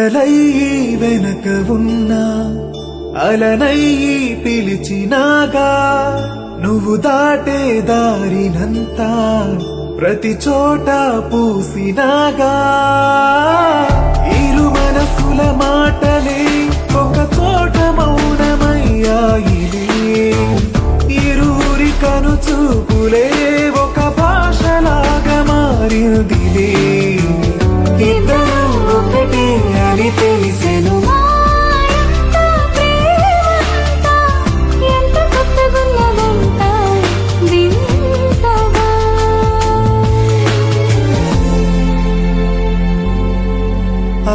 కలలయ్యి వెనక ఉన్నా అలనయ్యి పిలిచినాగా నువ్వు దాటే దారినంతా ప్రతి చోట పూసినాగా ఇరు మనసుల మాటలే ఒక చోట మౌనమయ్యాయిలే ఇరువురి కను చూపులే ఒక భాషలాగా మారిందిలే ఇద్దరు ఒకటే అని తెలిసెను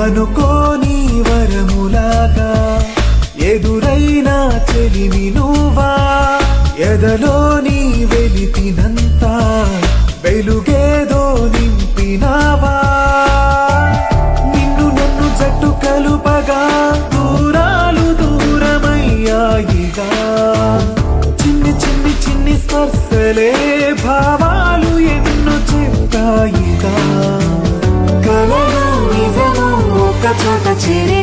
అనుకోని వరములాగా ఎదురైన చెలిమి నువ్వా ఎదలోని వెలితినంత వెలుగేదో నింపినావా నిన్ను నన్ను జట్టు కలుపగా దూరాలు దూరమయ్యాయిగా చిన్ని చిన్ని చిన్ని స్పర్శలే భావాలు ఎన్నో చెప్తాయిగా కలలు నిజము ఒక చోట చేరి